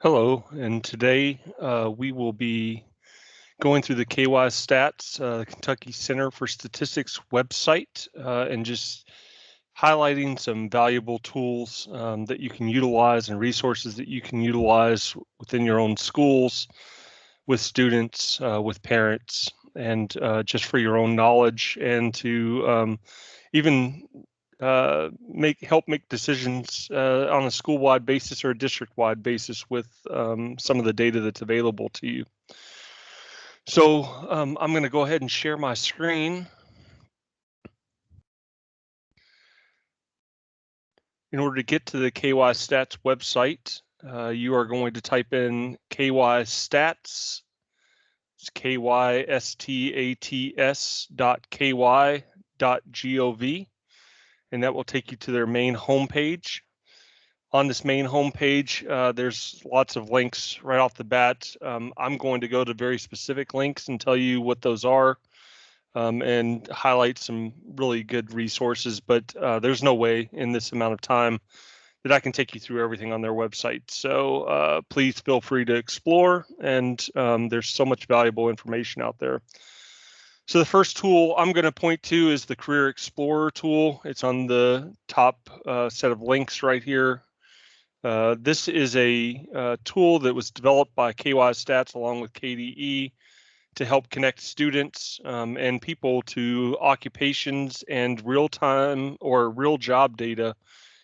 Hello, and today we will be going through the KYSTATS, the Kentucky Center for Statistics website, and just highlighting some valuable tools that you can utilize and resources that you can utilize within your own schools, with students, with parents, and just for your own knowledge and to even help make decisions on a school-wide basis or a district-wide basis with some of the data that's available to you. So I'm going to go ahead and share my screen. In order to get to the KYSTATS website, you are going to type in KYSTATS. It's KYSTATS.ky.gov, and that will take you to their main homepage. On this main homepage, there's lots of links right off the bat. I'm going to go to very specific links and tell you what those are and highlight some really good resources, but there's no way in this amount of time that I can take you through everything on their website. So please feel free to explore, and there's so much valuable information out there. So the first tool I'm going to point to is the Career Explorer tool. It's on the top set of links right here. This is a tool that was developed by KYSTATS along with KDE to help connect students and people to occupations and real-time or real job data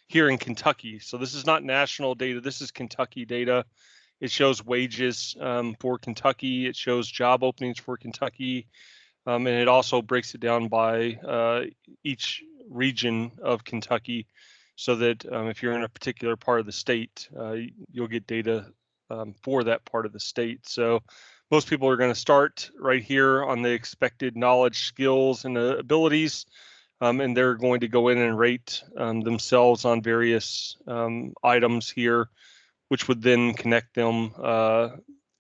here in Kentucky. So this is not national data, this is Kentucky data. It shows wages for Kentucky, it shows job openings for Kentucky, and it also breaks it down by each region of Kentucky, so that if you're in a particular part of the state, you'll get data for that part of the state. So most people are going to start right here on the expected knowledge, skills, and abilities, and they're going to go in and rate themselves on various items here, which would then connect them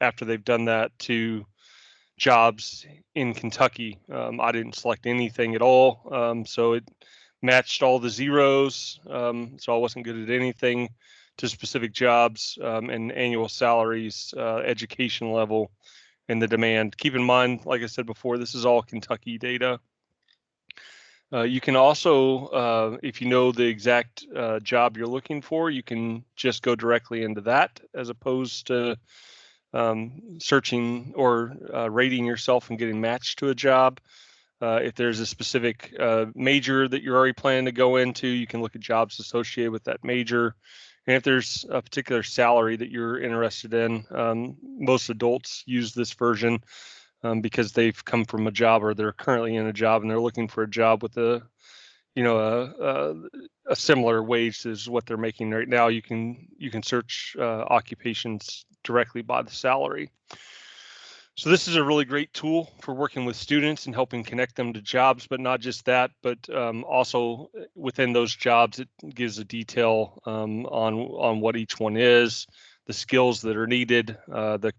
after they've done that to jobs in Kentucky. I didn't select anything at all, so it matched all the zeros, so I wasn't good at anything, to specific jobs and annual salaries, education level, and the demand. Keep in mind, like I said before, this is all Kentucky data. You can also, if you know the exact job you're looking for, you can just go directly into that as opposed to searching or rating yourself and getting matched to a job. If there's a specific major that you're already planning to go into, you can look at jobs associated with that major. And if there's a particular salary that you're interested in, most adults use this version because they've come from a job or they're currently in a job and they're looking for a job with a similar wage as what they're making right now. You can search occupations directly by the salary. So this is a really great tool for working with students and helping connect them to jobs, but not just that, but also within those jobs, it gives a detail on what each one is, the skills that are needed, the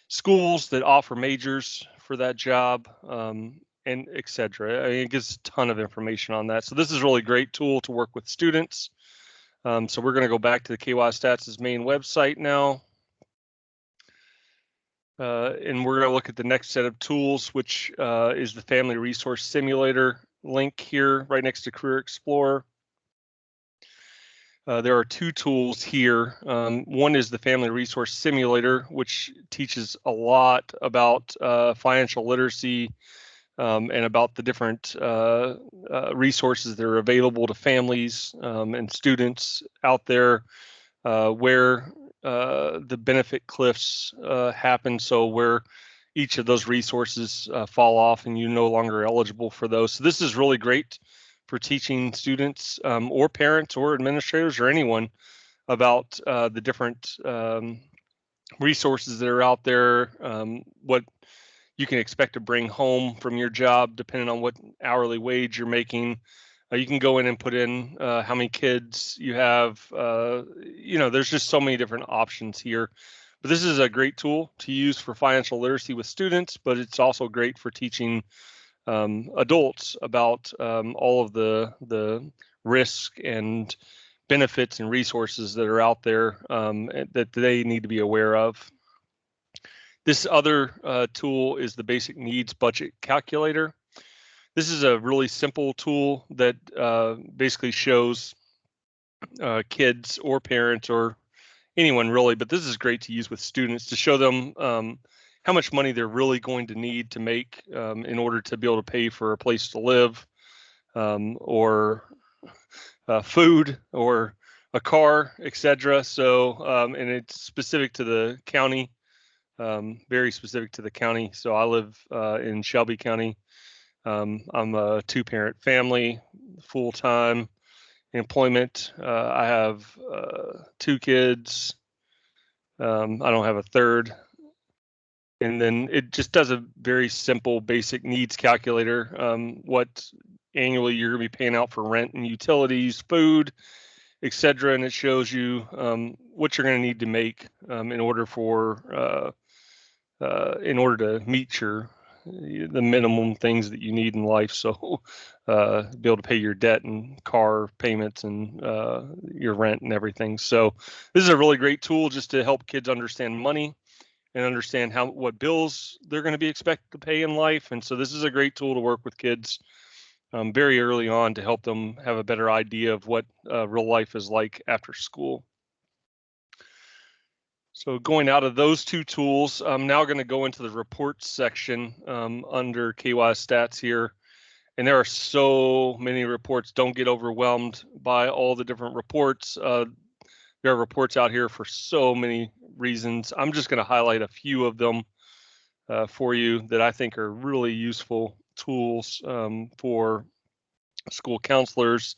schools that offer majors for that job, and et cetera. I mean, it gives a ton of information on that. So this is a really great tool to work with students. So we're going to go back to the KYSTATS' main website now. And we're going to look at the next set of tools, which is the Family Resource Simulator link here right next to Career Explorer. There are two tools here. One is the Family Resource Simulator, which teaches a lot about financial literacy and about the different resources that are available to families and students out there, where the benefit cliffs happen, so where each of those resources fall off and you're no longer eligible for those. So this is really great for teaching students or parents or administrators or anyone about the different resources that are out there, what you can expect to bring home from your job depending on what hourly wage you're making. You can go in and put in how many kids you have. There's just so many different options here. But this is a great tool to use for financial literacy with students, but it's also great for teaching adults about all of the risk and benefits and resources that are out there that they need to be aware of. This other tool is the Basic Needs Budget Calculator. This is a really simple tool that basically shows kids or parents or anyone really, but this is great to use with students to show them how much money they're really going to need to make in order to be able to pay for a place to live, or food, or a car, etc. So, and it's specific to the county, very specific to the county. So I live in Shelby County. I'm a two-parent family, full-time employment. I have 2 kids. I don't have a third. And then it just does a very simple basic needs calculator. What annually you're going to be paying out for rent and utilities, food, etc. And it shows you what you're going to need to make in order to meet the minimum things that you need in life. So be able to pay your debt and car payments and your rent and everything. So this is a really great tool just to help kids understand money and understand what bills they're going to be expected to pay in life. And so this is a great tool to work with kids very early on to help them have a better idea of what real life is like after school. So going out of those 2 tools, I'm now going to go into the reports section under KYSTATS here. And there are so many reports. Don't get overwhelmed by all the different reports. There are reports out here for so many reasons. I'm just going to highlight a few of them for you that I think are really useful tools for school counselors,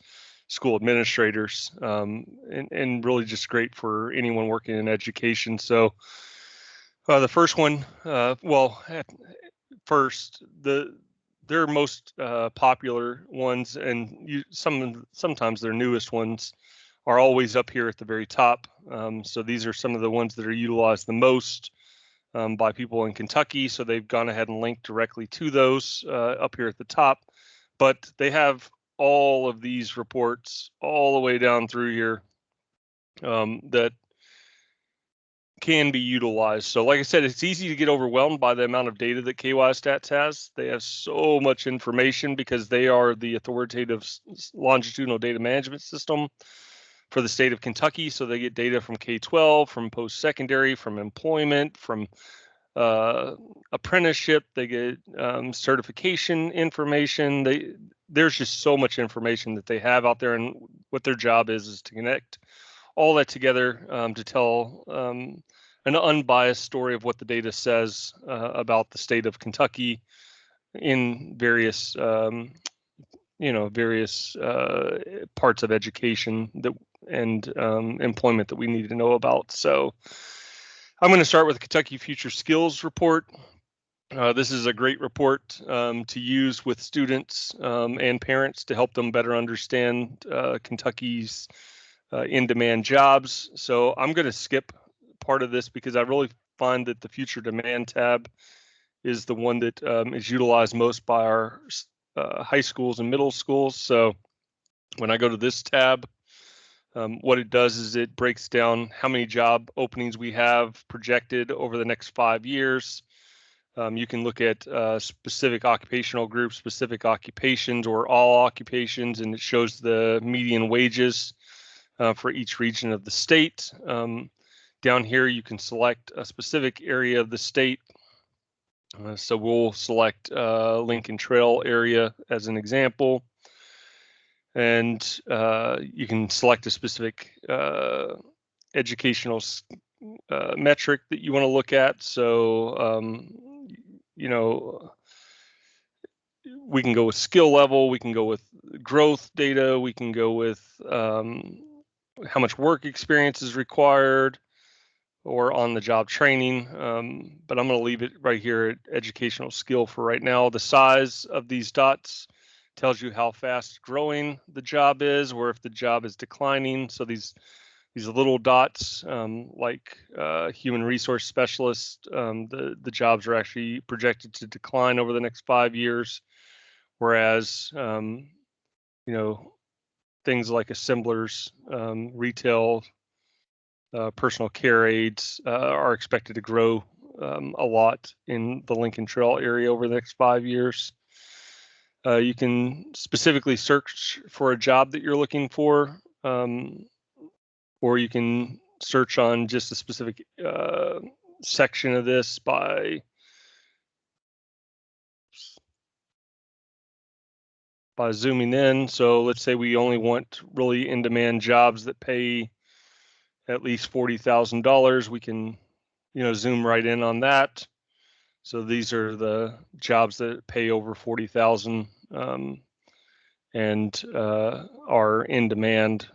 school administrators, and really just great for anyone working in education. So the first one, first, their most popular ones, and sometimes their newest ones, are always up here at the very top. So these are some of the ones that are utilized the most by people in Kentucky. So they've gone ahead and linked directly to those up here at the top. But they have all of these reports all the way down through here that can be utilized. So like I said, it's easy to get overwhelmed by the amount of data that KYSTATS has. They have so much information because they are the authoritative longitudinal data management system for the state of Kentucky. So they get data from K-12, from post-secondary, from employment, from apprenticeship. They get certification information. There's just so much information that they have out there, and what their job is to connect all that together to tell an unbiased story of what the data says about the state of Kentucky in various parts of education and employment that we need to know about. So I'm going to start with the Kentucky Future Skills Report. This is a great report to use with students and parents to help them better understand Kentucky's in-demand jobs. So I'm going to skip part of this because I really find that the Future Demand tab is the one that is utilized most by our high schools and middle schools. So when I go to this tab, what it does is it breaks down how many job openings we have projected over the next 5 years. You can look at specific occupational groups, specific occupations, or all occupations, and it shows the median wages for each region of the state. Down here, you can select a specific area of the state. So we'll select Lincoln Trail area as an example. And you can select a specific educational metric that you want to look at. So, we can go with skill level, we can go with growth data, we can go with how much work experience is required, or on the job training. But I'm going to leave it right here at educational skill for right now. The size of these dots tells you how fast growing the job is, or if the job is declining. So these little dots, like human resource specialist, the jobs are actually projected to decline over the next 5 years. Whereas, things like assemblers, retail, personal care aides are expected to grow a lot in the Lincoln Trail area over the next 5 years. You can specifically search for a job that you're looking for, or you can search on just a specific section of this by zooming in. So let's say we only want really in-demand jobs that pay at least $40,000. We can, zoom right in on that. So these are the jobs that pay over 40,000 and are in demand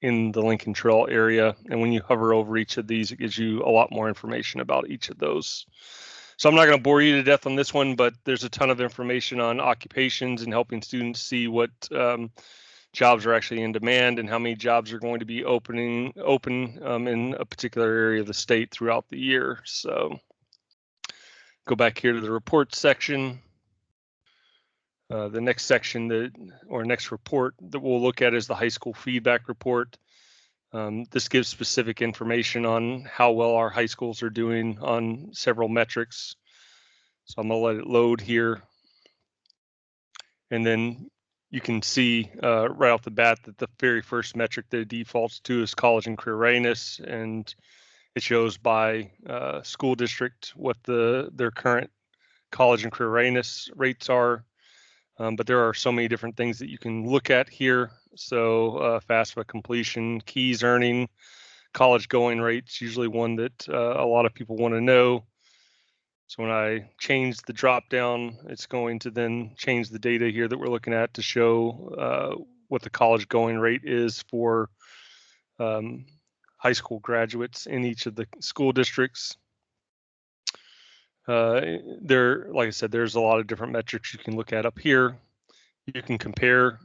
in the Lincoln Trail area. And when you hover over each of these, it gives you a lot more information about each of those. So I'm not going to bore you to death on this one, but there's a ton of information on occupations and helping students see what jobs are actually in demand and how many jobs are going to be open in a particular area of the state throughout the year. So go back here to the reports section. The next section next report that we'll look at is the high school feedback report. This gives specific information on how well our high schools are doing on several metrics. So I'm going to let it load here. And then you can see right off the bat that the very first metric that it defaults to is college and career readiness, and it shows by school district what their current college and career readiness rates are. But there are so many different things that you can look at here. So FAFSA completion, keys earning, college going rates, usually one that a lot of people want to know. So when I change the drop down, it's going to then change the data here that we're looking at to show what the college going rate is for high school graduates in each of the school districts. Like I said, there's a lot of different metrics you can look at up here. You can compare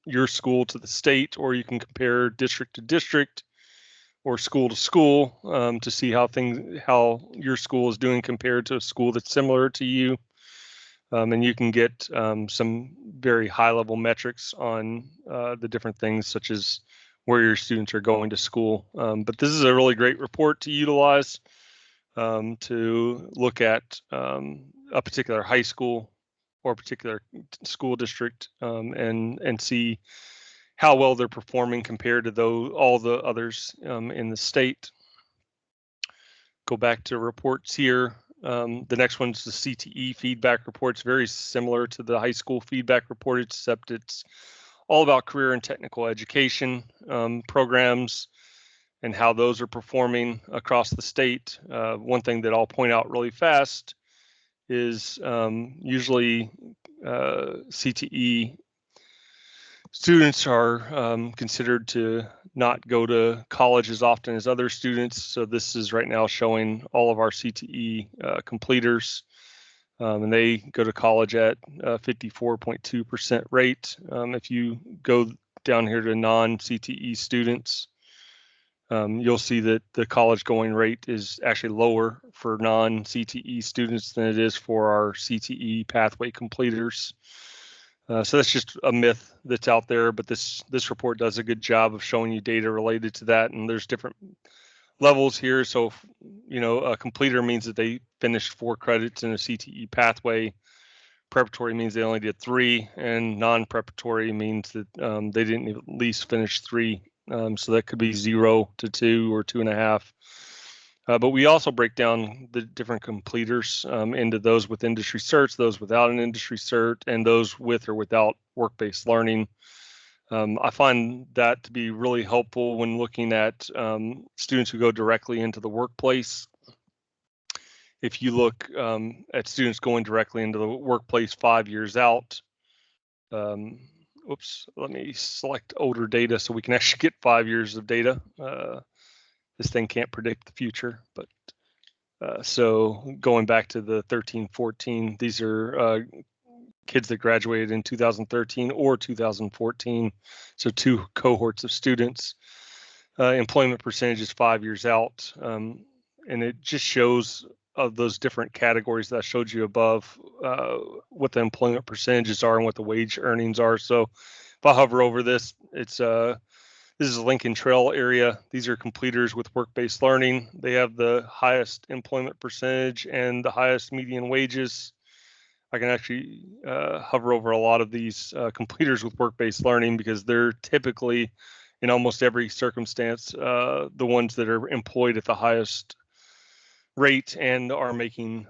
your school to the state, or you can compare district to district or school to school to see how your school is doing compared to a school that's similar to you. And you can get some very high level metrics on the different things, such as where your students are going to school. But this is a really great report to utilize to look at a particular high school or a particular school district and see how well they're performing compared to all the others in the state. Go back to reports here. The next one's the CTE feedback report. It's very similar to the high school feedback report, except it's all about career and technical education programs and how those are performing across the state. One thing that I'll point out really fast is usually CTE students are considered to not go to college as often as other students. So this is right now showing all of our CTE completers, and they go to college at 54.2% rate. If you go down here to non-CTE students, you'll see that the college going rate is actually lower for non-CTE students than it is for our CTE pathway completers. So that's just a myth that's out there, but this report does a good job of showing you data related to that, and there's different levels here. So, a completer means that they finished 4 credits in a CTE pathway. Preparatory means they only did 3, and non-preparatory means that they didn't at least finish 3. So that could be 0 to 2 or 2.5. But we also break down the different completers into those with industry certs, those without an industry cert, and those with or without work-based learning. I find that to be really helpful when looking at students who go directly into the workplace. If you look at students going directly into the workplace 5 years out, oops, let me select older data so we can actually get 5 years of data. This thing can't predict the future, but so going back to the 13-14, these are kids that graduated in 2013 or 2014, so 2 cohorts of students. Employment percentage is 5 years out, and it just shows of those different categories that I showed you above what the employment percentages are and what the wage earnings are. So if I hover over this, it's this is a Lincoln Trail area. These are completers with work-based learning. They have the highest employment percentage and the highest median wages. I can actually hover over a lot of these completers with work-based learning because they're typically, in almost every circumstance, the ones that are employed at the highest rate and are making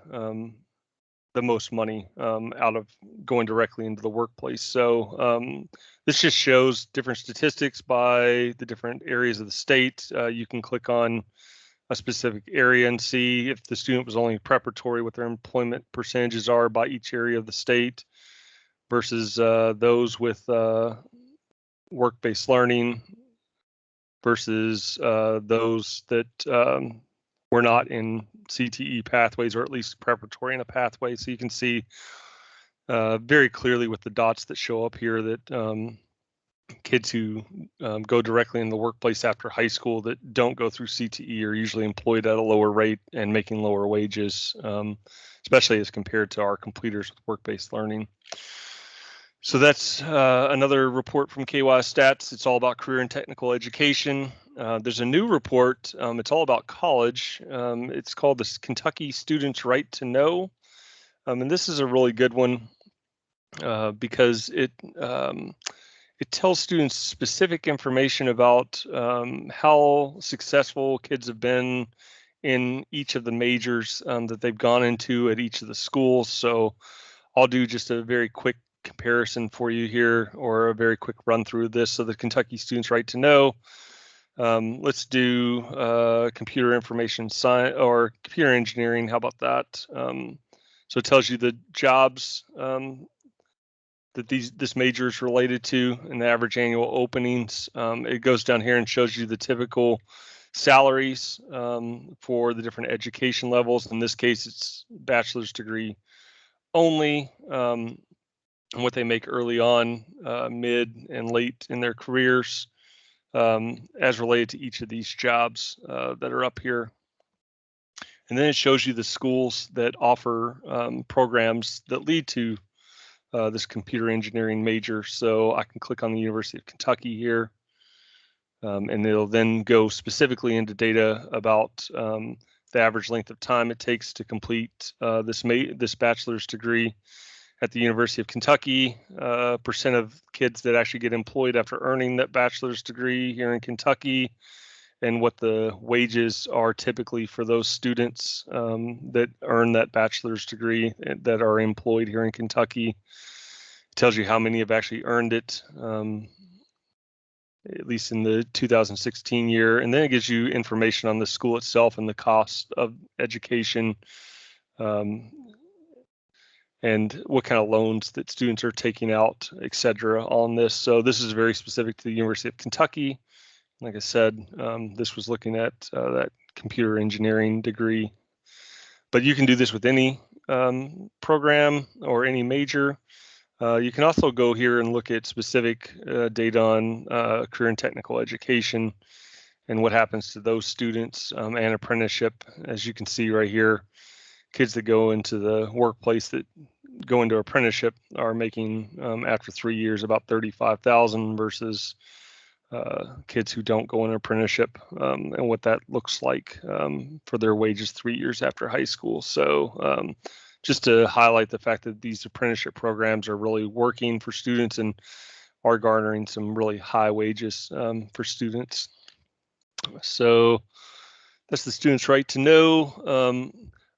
the most money out of going directly into the workplace. So this just shows different statistics by the different areas of the state. You can click on a specific area and see if the student was only preparatory, what their employment percentages are by each area of the state versus those with work-based learning versus those that were not in CTE pathways, or at least preparatory in a pathway. So you can see very clearly with the dots that show up here that kids who go directly in the workplace after high school that don't go through CTE are usually employed at a lower rate and making lower wages, especially as compared to our completers with work-based learning. So that's another report from KYSTATS. It's all about career and technical education. There's a new report. It's all about college. It's called the Kentucky Students' Right to Know. And this is a really good one because it tells students specific information about how successful kids have been in each of the majors that they've gone into at each of the schools. So I'll do just a very quick comparison for you here, or a very quick run through this. So the Kentucky Students' Right to Know. Let's do computer information science or computer engineering. How about that? So it tells you the jobs that this major is related to and the average annual openings. It goes down here and shows you the typical salaries for the different education levels. In this case, it's bachelor's degree only, and what they make early on, mid and late in their careers, as related to each of these jobs that are up here. And then it shows you the schools that offer programs that lead to this computer engineering major. So I can click on the University of Kentucky here, and it'll then go specifically into data about the average length of time it takes to complete this bachelor's degree at the University of Kentucky, percent of kids that actually get employed after earning that bachelor's degree here in Kentucky, and what the wages are typically for those students that earn that bachelor's degree that are employed here in Kentucky. It tells you how many have actually earned it, at least in the 2016 year. And then it gives you information on the school itself and the cost of education, and what kind of loans that students are taking out, et cetera, on this. So this is very specific to the University of Kentucky. Like I said, this was looking at that computer engineering degree. But you can do this with any program or any major. You can also go here and look at specific data on career and technical education and what happens to those students and apprenticeship. As you can see right here, kids that go into the workplace that go into apprenticeship are making after 3 years about $35,000 versus kids who don't go in apprenticeship, and what that looks like for their wages 3 years after high school. So just to highlight the fact that these apprenticeship programs are really working for students and are garnering some really high wages for students. So that's the Students' Right to Know.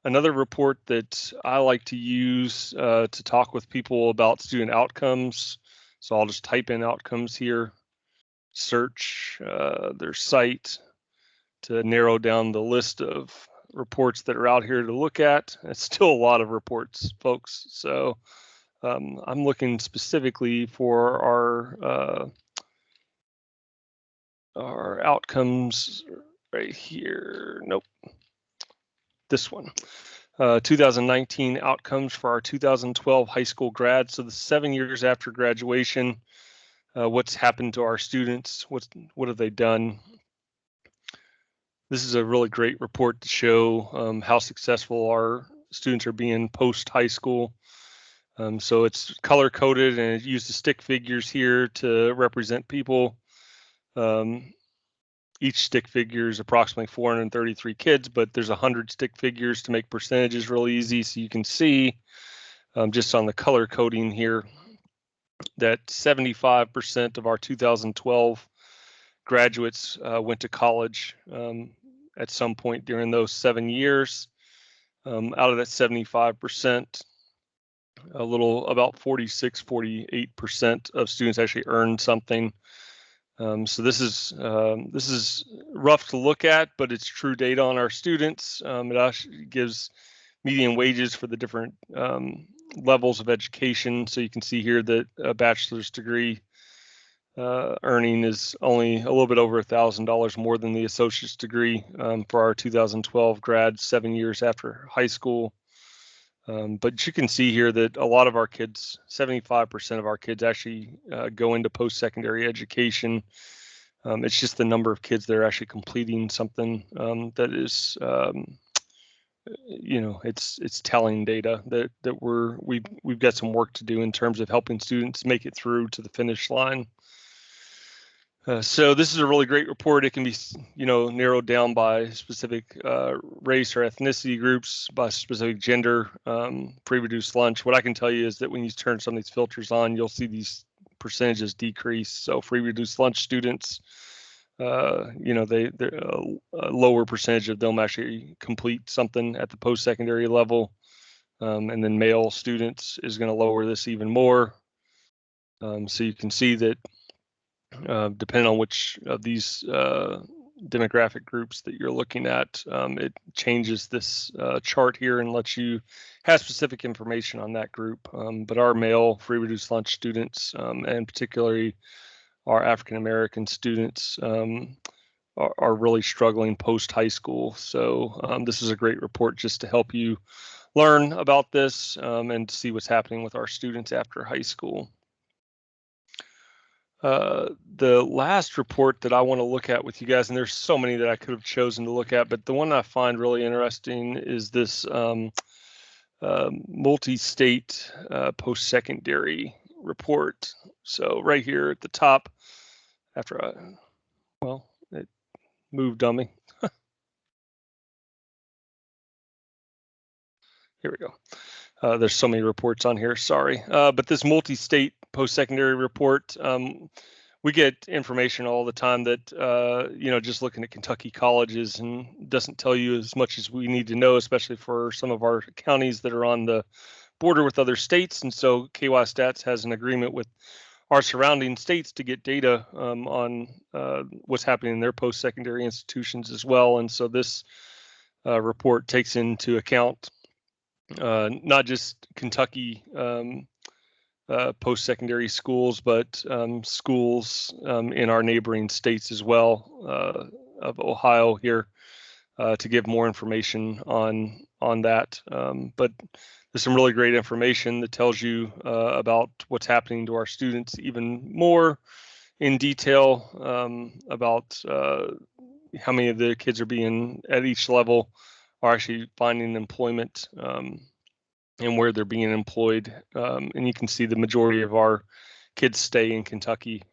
Another report that I like to use to talk with people about student outcomes. So I'll just type in outcomes here, search their site to narrow down the list of reports that are out here to look at. It's still a lot of reports, folks. So I'm looking specifically for our outcomes right here. Nope, this one. 2019 outcomes for our 2012 high school grads. So the 7 years after graduation, what's happened to our students? What have they done? This is a really great report to show how successful our students are being post high school. So it's color coded, and it uses stick figures here to represent people. Each stick figure is approximately 433 kids, but there's 100 stick figures to make percentages real easy. So you can see just on the color coding here that 75% of our 2012 graduates went to college at some point during those 7 years. Out of that 75%, a little about 48% of students actually earned something. So this is rough to look at, but it's true data on our students. It actually gives median wages for the different levels of education. So you can see here that a bachelor's degree earning is only a little bit over $1,000 more than the associate's degree for our 2012 grads 7 years after high school. But you can see here that a lot of our kids, 75% of our kids actually go into post-secondary education. It's just the number of kids that are actually completing something that is, it's telling data that we've got some work to do in terms of helping students make it through to the finish line. So this is a really great report. It can be, narrowed down by specific race or ethnicity groups, by specific gender, pre-reduced lunch. What I can tell you is that when you turn some of these filters on, you'll see these percentages decrease. So free-reduced lunch students, they're a lower percentage of them actually complete something at the post-secondary level. And then male students is going to lower this even more. So you can see that depending on which of these demographic groups that you're looking at, it changes this chart here and lets you have specific information on that group. But our male free reduced lunch students, and particularly our African American students, are really struggling post high school. So this is a great report just to help you learn about this and see what's happening with our students after high school. The last report that I want to look at with you guys, and there's so many that I could have chosen to look at, but the one I find really interesting is this multi-state post-secondary report. So right here at the top, after it moved dummy. Here we go. There's so many reports on here, sorry. But this multi-state post-secondary report, we get information all the time that, just looking at Kentucky colleges and doesn't tell you as much as we need to know, especially for some of our counties that are on the border with other states. And so KYSTATS has an agreement with our surrounding states to get data on what's happening in their post-secondary institutions as well. And so this report takes into account not just Kentucky post-secondary schools, but schools in our neighboring states as well, of Ohio here, to give more information on that. But there's some really great information that tells you about what's happening to our students even more in detail, about how many of the kids are being at each level are actually finding employment, and where they're being employed. And you can see the majority of our kids stay in Kentucky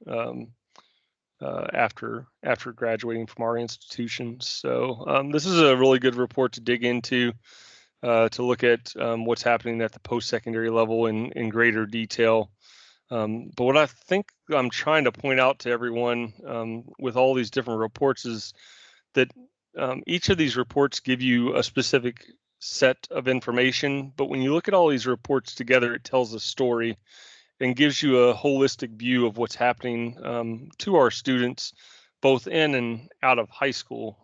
after graduating from our institutions. So this is a really good report to dig into, to look at what's happening at the post-secondary level in greater detail. But what I think I'm trying to point out to everyone with all these different reports is that each of these reports give you a specific set of information, but when you look at all these reports together, it tells a story and gives you a holistic view of what's happening to our students, both in and out of high school,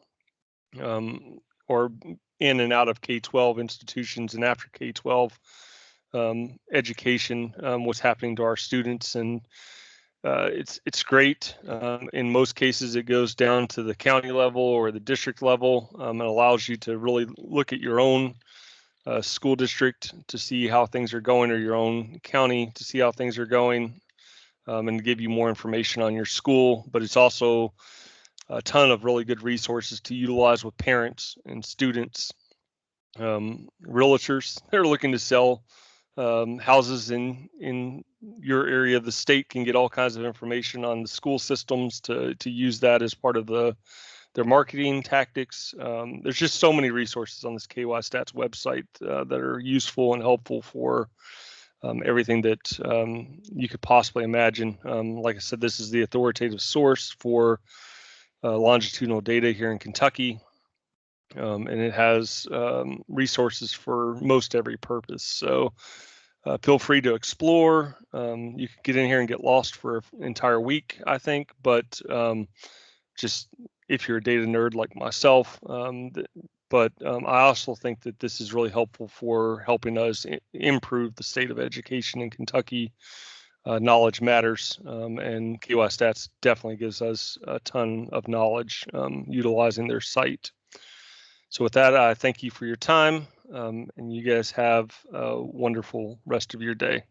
or in and out of K-12 institutions and after K-12 education, what's happening to our students. And it's great. In most cases, it goes down to the county level or the district level. It allows you to really look at your own school district to see how things are going, or your own county to see how things are going, and give you more information on your school. But it's also a ton of really good resources to utilize with parents and students, realtors. They're looking to sell houses in your area of the state can get all kinds of information on the school systems to use that as part of their marketing tactics. There's just so many resources on this KYSTATS website that are useful and helpful for everything that you could possibly imagine. Like I said, this is the authoritative source for longitudinal data here in Kentucky, and it has resources for most every purpose. So feel free to explore. You could get in here and get lost for an entire week, I think, but just if you're a data nerd like myself, but I also think that this is really helpful for helping us improve the state of education in Kentucky. Knowledge matters, and KYSTATS definitely gives us a ton of knowledge utilizing their site. So with that, I thank you for your time, and you guys have a wonderful rest of your day.